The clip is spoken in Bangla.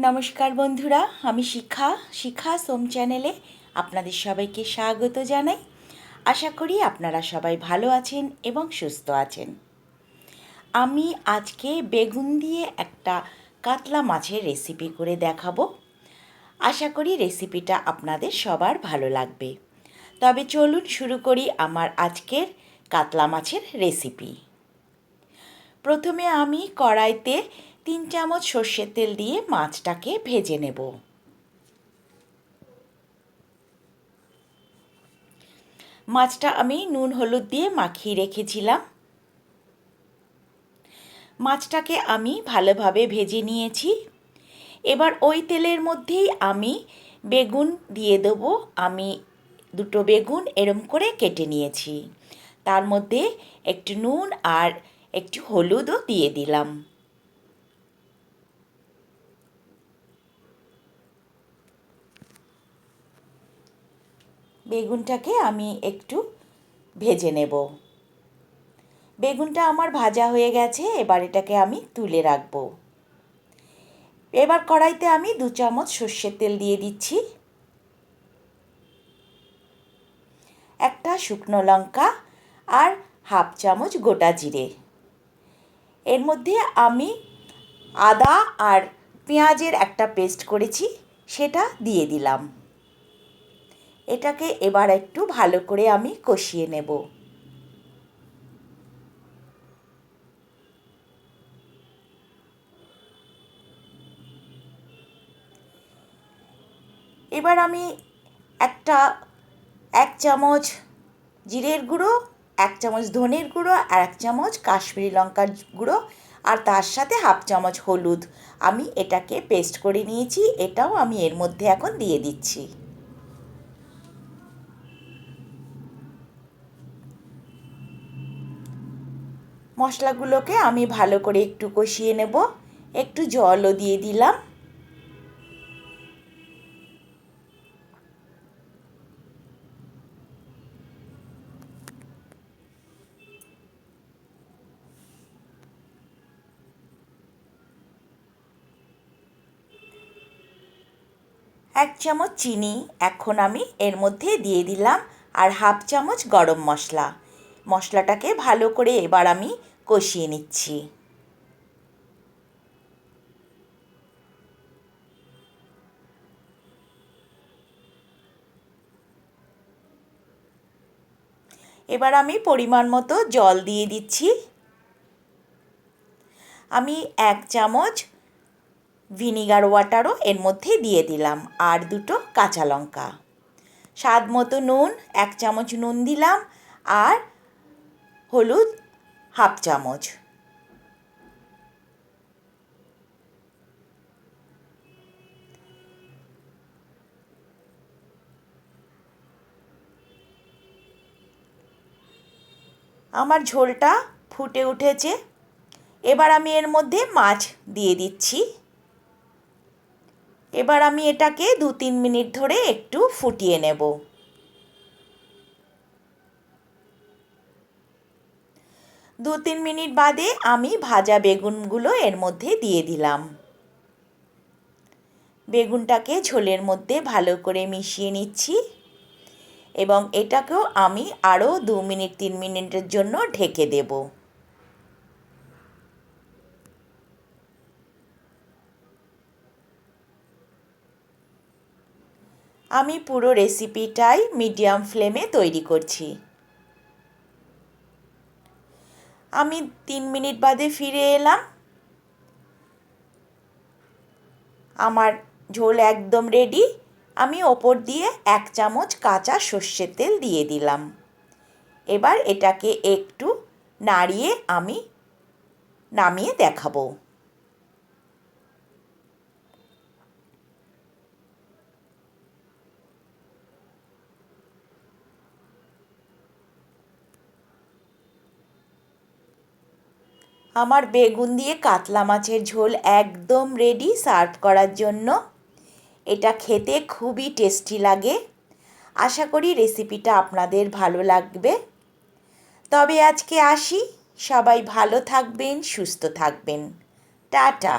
নমস্কার বন্ধুরা, আমি শিখা সোম চ্যানেলে আপনাদের সবাইকে স্বাগত জানাই। আশা করি আপনারা সবাই ভালো আছেন এবং সুস্থ আছেন। আমি আজকে বেগুন দিয়ে একটা কাতলা মাছের রেসিপি করে দেখাবো। আশা করি রেসিপিটা আপনাদের সবার ভালো লাগবে। তবে চলুন শুরু করি আমার আজকের কাতলা মাছের রেসিপি। প্রথমে আমি কড়াইতে 3 চামচ সর্ষের তেল দিয়ে মাছটাকে ভেজে নেব। মাছটা আমি নুন হলুদ দিয়ে মাখিয়ে রেখেছিলাম। মাছটাকে আমি ভালোভাবে ভেজে নিয়েছি। এবার ওই তেলের মধ্যেই আমি বেগুন দিয়ে দেবো। আমি 2টো বেগুন এরম করে কেটে নিয়েছি। তার মধ্যে একটু নুন আর একটু হলুদও দিয়ে দিলাম। বেগুনটাকে আমি একটু ভেজে নেব। বেগুনটা আমার ভাজা হয়ে গেছে, এবার এটাকে আমি তুলে রাখব। এবার কড়াইতে আমি 2 চামচ সর্ষের তেল দিয়ে দিচ্ছি। একটা শুকনো লঙ্কা আর হাফ চামচ গোটা জিরে। এর মধ্যে আমি আদা আর পেঁয়াজের একটা পেস্ট করেছি, সেটা দিয়ে দিলাম। এটাকে এবার একটু ভালো করে আমি কষিয়ে নেব। এবার আমি এক চামচ জিরের গুঁড়ো, 1 চামচ ধনের গুঁড়ো আর 1 চামচ কাশ্মীরি লঙ্কার গুঁড়ো আর তার সাথে হাফ চামচ হলুদ আমি এটাকে পেস্ট করে নিয়েছি। এটাও আমি এর মধ্যে এখন দিয়ে দিচ্ছি। মশলাগুলোকে আমি ভালো করে একটু কষিয়ে নেব। একটু জলও দিয়ে দিলাম। এক চামচ চিনি এখন আমি এর মধ্যে দিয়ে দিলাম আর হাফ চামচ গরম মশলা। মশলাটাকে ভালো করে এবার আমি কষিয়ে নিচ্ছি। এবার আমি পরিমাণ মতো জল দিয়ে দিচ্ছি। আমি 1 চামচ ভিনিগার ওয়াটারও এর মধ্যে দিয়ে দিলাম আর 2টো কাঁচা লঙ্কা। স্বাদ মতো নুন 1 চামচ নুন দিলাম আর হলুদ হাফ চামচ। আমার ঝোলটা ফুটে উঠেছে। এবার আমি এর মধ্যে মাছ দিয়ে দিচ্ছি। এবার আমি এটাকে 2-3 মিনিট ধরে একটু ফুটিয়ে নেব। 2-3 মিনিট বাদে আমি ভাজা বেগুনগুলো এর মধ্যে দিয়ে দিলাম। বেগুনটাকে ঝোলের মধ্যে ভালো করে মিশিয়ে নিচ্ছি এবং এটাকেও আমি আরও 2-3 মিনিটের জন্য ঢেকে দেব। আমি পুরো রেসিপিটাই মিডিয়াম ফ্লেমে তৈরি করছি। আমি 3 মিনিট বাদে ফিরে এলাম। আমার ঝোল একদম রেডি। আমি ওপর দিয়ে 1 চামচ কাঁচা সর্ষের তেল দিয়ে দিলাম। এবার এটাকে একটু নাড়িয়ে আমি নামিয়ে দেখাবো। আমার বেগুন দিয়ে কাতলা মাছের ঝোল একদম রেডি সার্ভ করার জন্য। এটা খেতে খুবই টেস্টি লাগে। আশা করি রেসিপিটা আপনাদের ভালো লাগবে। তবে আজকে আসি। সবাই ভালো থাকবেন, সুস্থ থাকবেন। টাটা।